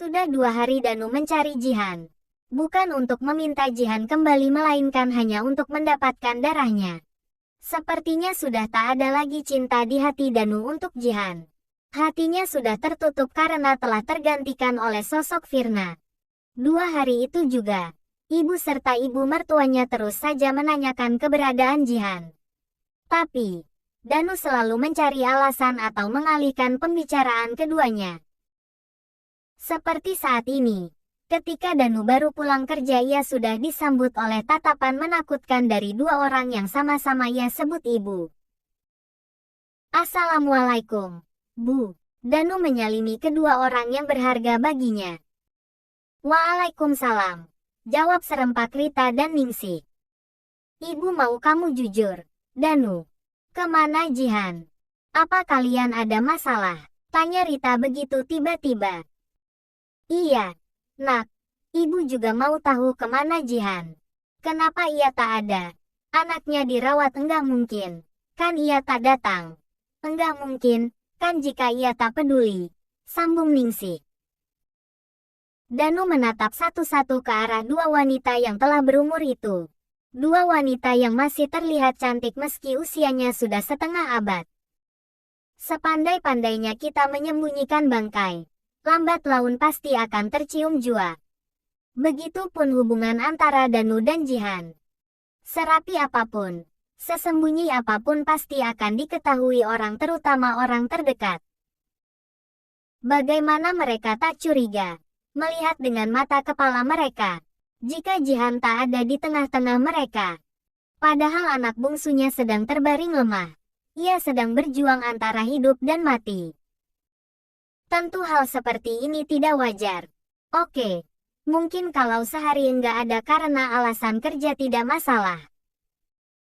Sudah 2 hari Danu mencari Jihan. Bukan untuk meminta Jihan kembali melainkan hanya untuk mendapatkan darahnya. Sepertinya sudah tak ada lagi cinta di hati Danu untuk Jihan. Hatinya sudah tertutup karena telah tergantikan oleh sosok Firna. 2 hari itu juga, ibu serta ibu mertuanya terus saja menanyakan keberadaan Jihan. Tapi, Danu selalu mencari alasan atau mengalihkan pembicaraan keduanya. Seperti saat ini, ketika Danu baru pulang kerja ia sudah disambut oleh tatapan menakutkan dari 2 orang yang sama-sama ia sebut ibu. Assalamualaikum, Bu. Danu menyalimi kedua orang yang berharga baginya. Waalaikumsalam, jawab serempak Rita dan Ningsih. Ibu mau kamu jujur, Danu. Kemana Jihan? Apa kalian ada masalah? Tanya Rita begitu tiba-tiba. Iya, nak. Ibu juga mau tahu kemana Jihan. Kenapa ia tak ada? Anaknya dirawat enggak mungkin. Kan ia tak datang. Enggak mungkin, kan jika ia tak peduli. Sambung Ningsih. Danu menatap satu-satu ke arah 2 wanita yang telah berumur itu. 2 wanita yang masih terlihat cantik meski usianya sudah setengah abad. Sepandai-pandainya kita menyembunyikan bangkai, lambat laun pasti akan tercium jua. Begitupun hubungan antara Danu dan Jihan. Serapi apapun, sesembunyi apapun pasti akan diketahui orang terutama orang terdekat. Bagaimana mereka tak curiga, melihat dengan mata kepala mereka, jika Jihan tak ada di tengah-tengah mereka. Padahal anak bungsunya sedang terbaring lemah. Ia sedang berjuang antara hidup dan mati. Tentu hal seperti ini tidak wajar. Oke, mungkin kalau sehari enggak ada karena alasan kerja tidak masalah.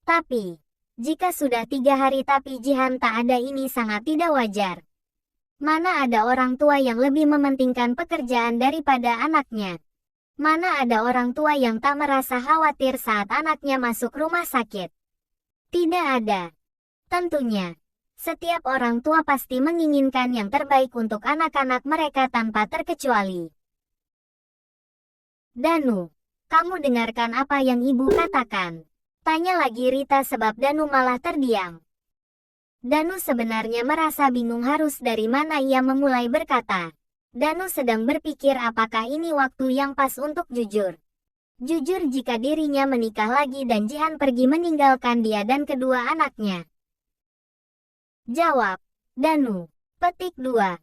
Tapi, jika sudah 3 hari tapi Jihan tak ada ini sangat tidak wajar. Mana ada orang tua yang lebih mementingkan pekerjaan daripada anaknya? Mana ada orang tua yang tak merasa khawatir saat anaknya masuk rumah sakit? Tidak ada. Tentunya, setiap orang tua pasti menginginkan yang terbaik untuk anak-anak mereka tanpa terkecuali. Danu, kamu dengarkan apa yang ibu katakan? Tanya lagi Rita sebab Danu malah terdiam. Danu sebenarnya merasa bingung harus dari mana ia memulai berkata. Danu sedang berpikir apakah ini waktu yang pas untuk jujur. Jujur jika dirinya menikah lagi dan Jihan pergi meninggalkan dia dan kedua anaknya. Jawab, Danu. Petik 2.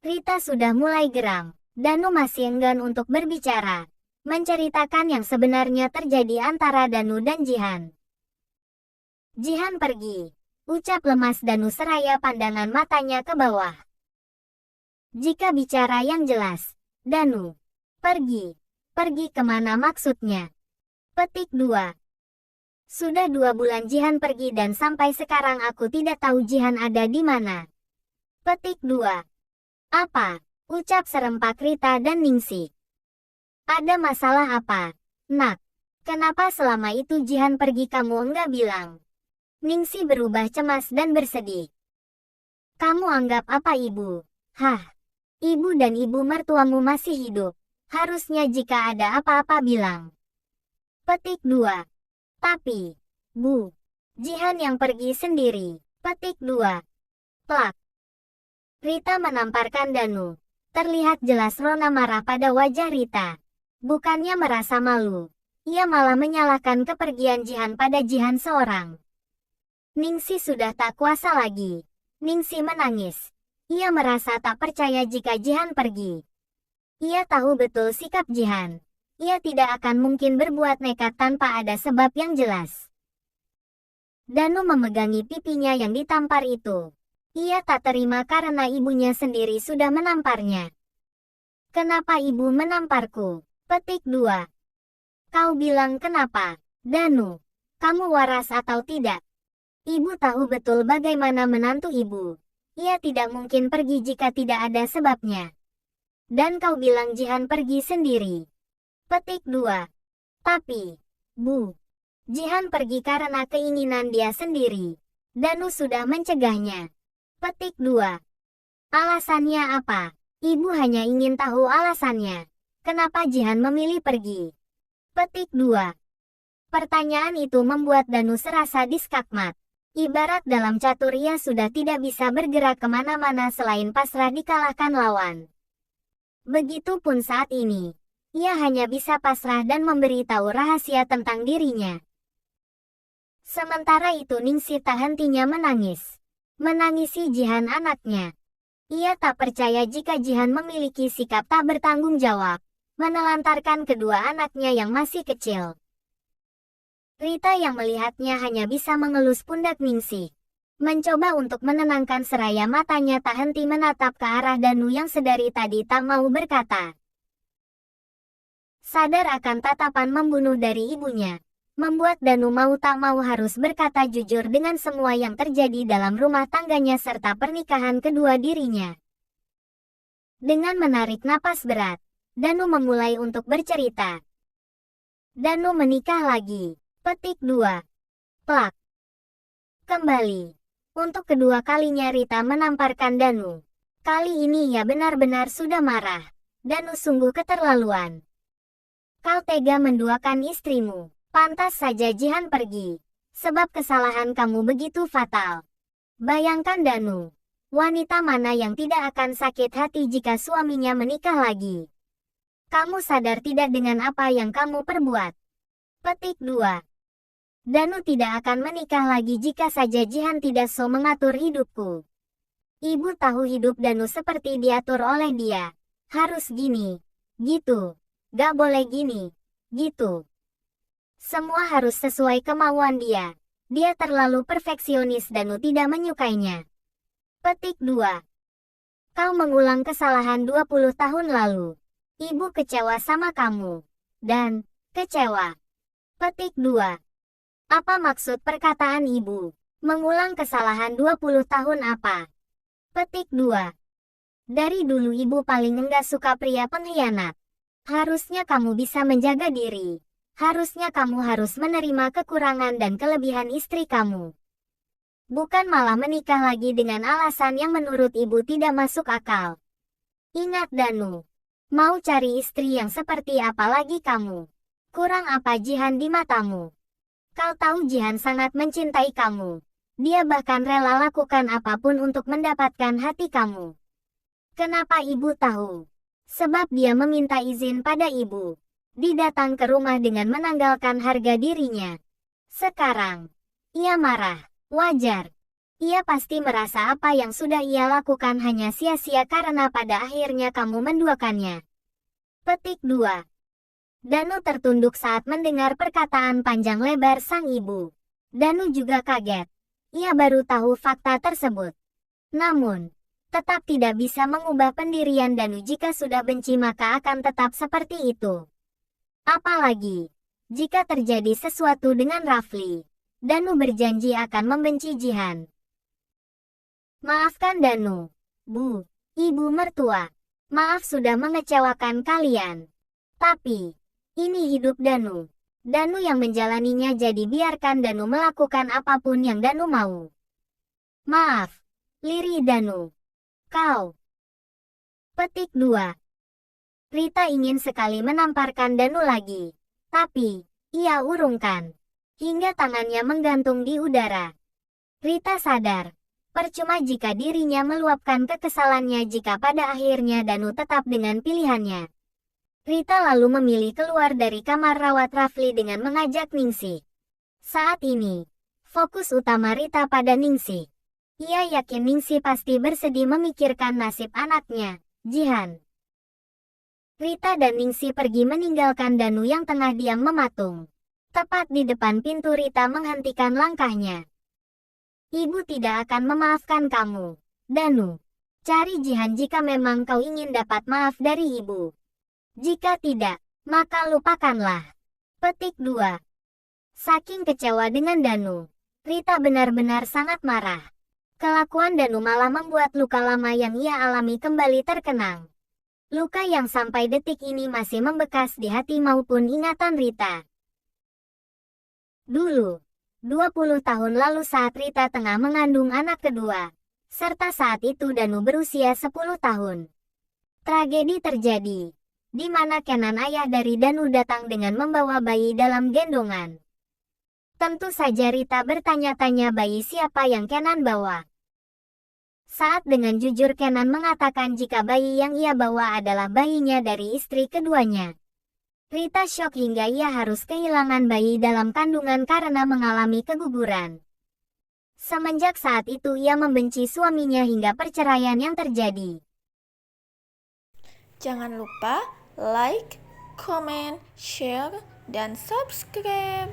Rita sudah mulai geram. Danu masih enggan untuk berbicara, menceritakan yang sebenarnya terjadi antara Danu dan Jihan. Jihan pergi, ucap lemas Danu seraya pandangan matanya ke bawah. Jika bicara yang jelas, Danu. Pergi. Pergi kemana maksudnya? Petik 2. Sudah 2 bulan Jihan pergi dan sampai sekarang aku tidak tahu Jihan ada di mana. Petik 2. Apa? Ucap serempak Rita dan Ningsih. Ada masalah apa? Nak, kenapa selama itu Jihan pergi kamu enggak bilang? Ningsih berubah cemas dan bersedih. Kamu anggap apa ibu? Hah? Ibu dan ibu mertuamu masih hidup. Harusnya jika ada apa-apa bilang. Petik 2. Tapi, Bu, Jihan yang pergi sendiri. Petik 2. Plak. Rita menamparkan Danu. Terlihat jelas rona marah pada wajah Rita. Bukannya merasa malu, ia malah menyalahkan kepergian Jihan pada Jihan seorang. Ningsih sudah tak kuasa lagi. Ningsih menangis. Ia merasa tak percaya jika Jihan pergi. Ia tahu betul sikap Jihan. Ia tidak akan mungkin berbuat nekat tanpa ada sebab yang jelas. Danu memegangi pipinya yang ditampar itu. Ia tak terima karena ibunya sendiri sudah menamparnya. Kenapa ibu menamparku? Petik 2. Kau bilang kenapa? Danu, kamu waras atau tidak? Ibu tahu betul bagaimana menantu ibu. Ia tidak mungkin pergi jika tidak ada sebabnya. Dan kau bilang Jihan pergi sendiri. Petik 2. Tapi, Bu, Jihan pergi karena keinginan dia sendiri. Danu sudah mencegahnya. Petik 2. Alasannya apa? Ibu hanya ingin tahu alasannya. Kenapa Jihan memilih pergi? Petik 2. Pertanyaan itu membuat Danu serasa diskakmat. Ibarat dalam catur ia sudah tidak bisa bergerak kemana-mana selain pasrah dikalahkan lawan. Begitupun saat ini. Ia hanya bisa pasrah dan memberitahu rahasia tentang dirinya. Sementara itu Ningsih tak hentinya menangis. Menangisi Jihan anaknya. Ia tak percaya jika Jihan memiliki sikap tak bertanggung jawab, menelantarkan kedua anaknya yang masih kecil. Rita yang melihatnya hanya bisa mengelus pundak Ningsih. Mencoba untuk menenangkan seraya matanya tak henti menatap ke arah Danu yang sedari tadi tak mau berkata. Sadar akan tatapan membunuh dari ibunya, membuat Danu mau tak mau harus berkata jujur dengan semua yang terjadi dalam rumah tangganya serta pernikahan kedua dirinya. Dengan menarik napas berat, Danu memulai untuk bercerita. Danu menikah lagi. Petik 2. Plak. Kembali. Untuk kedua kalinya Rita menamparkan Danu. Kali ini ia benar-benar sudah marah. Danu sungguh keterlaluan. Kau tega menduakan istrimu. Pantas saja Jihan pergi. Sebab kesalahan kamu begitu fatal. Bayangkan Danu. Wanita mana yang tidak akan sakit hati jika suaminya menikah lagi? Kamu sadar tidak dengan apa yang kamu perbuat? Petik 2. Danu tidak akan menikah lagi jika saja Jihan tidak so mengatur hidupku. Ibu tahu hidup Danu seperti diatur oleh dia. Harus gini, gitu. Gak boleh gini, gitu. Semua harus sesuai kemauan dia. Dia terlalu perfeksionis Danu tidak menyukainya. Petik 2. Kau mengulang kesalahan 20 tahun lalu. Ibu kecewa sama kamu. Dan, kecewa. Petik 2. Apa maksud perkataan ibu? Mengulang kesalahan 20 tahun apa? Petik 2. Dari dulu ibu paling enggak suka pria pengkhianat. Harusnya kamu bisa menjaga diri. Harusnya kamu harus menerima kekurangan dan kelebihan istri kamu. Bukan malah menikah lagi dengan alasan yang menurut ibu tidak masuk akal. Ingat Danu. Mau cari istri yang seperti apa lagi kamu? Kurang apa Jihan di matamu? Kau tahu Jihan sangat mencintai kamu. Dia bahkan rela lakukan apapun untuk mendapatkan hati kamu. Kenapa ibu tahu? Sebab dia meminta izin pada ibu. Didatang ke rumah dengan menanggalkan harga dirinya. Sekarang, ia marah. Wajar. Ia pasti merasa apa yang sudah ia lakukan hanya sia-sia karena pada akhirnya kamu menduakannya. Petik 2. Danu tertunduk saat mendengar perkataan panjang lebar sang ibu. Danu juga kaget. Ia baru tahu fakta tersebut. Namun, tetap tidak bisa mengubah pendirian Danu jika sudah benci maka akan tetap seperti itu. Apalagi, jika terjadi sesuatu dengan Rafli, Danu berjanji akan membenci Jihan. Maafkan Danu, Bu, Ibu mertua. Maaf sudah mengecewakan kalian. Tapi, ini hidup Danu. Danu yang menjalaninya jadi biarkan Danu melakukan apapun yang Danu mau. Maaf, lirih Danu. Kau. Petik 2. Rita ingin sekali menamparkan Danu lagi. Tapi, ia urungkan. Hingga tangannya menggantung di udara. Rita sadar. Percuma jika dirinya meluapkan kekesalannya jika pada akhirnya Danu tetap dengan pilihannya. Rita lalu memilih keluar dari kamar rawat Rafli dengan mengajak Ningsih. Saat ini, fokus utama Rita pada Ningsih. Ia yakin Ningsih pasti bersedih memikirkan nasib anaknya, Jihan. Rita dan Ningsih pergi meninggalkan Danu yang tengah diam mematung. Tepat di depan pintu Rita menghentikan langkahnya. Ibu tidak akan memaafkan kamu, Danu. Cari Jihan jika memang kau ingin dapat maaf dari ibu. Jika tidak, maka lupakanlah. Petik 2. Saking kecewa dengan Danu, Rita benar-benar sangat marah. Kelakuan Danu malah membuat luka lama yang ia alami kembali terkenang. Luka yang sampai detik ini masih membekas di hati maupun ingatan Rita. Dulu, 20 tahun lalu saat Rita tengah mengandung anak kedua, serta saat itu Danu berusia 10 tahun. Tragedi terjadi, di mana Kenan ayah dari Danu datang dengan membawa bayi dalam gendongan. Tentu saja Rita bertanya-tanya bayi siapa yang Kenan bawa. Saat dengan jujur Kenan mengatakan jika bayi yang ia bawa adalah bayinya dari istri keduanya. Rita syok hingga ia harus kehilangan bayi dalam kandungan karena mengalami keguguran. Semenjak saat itu ia membenci suaminya hingga perceraian yang terjadi. Jangan lupa like, comment, share, dan subscribe.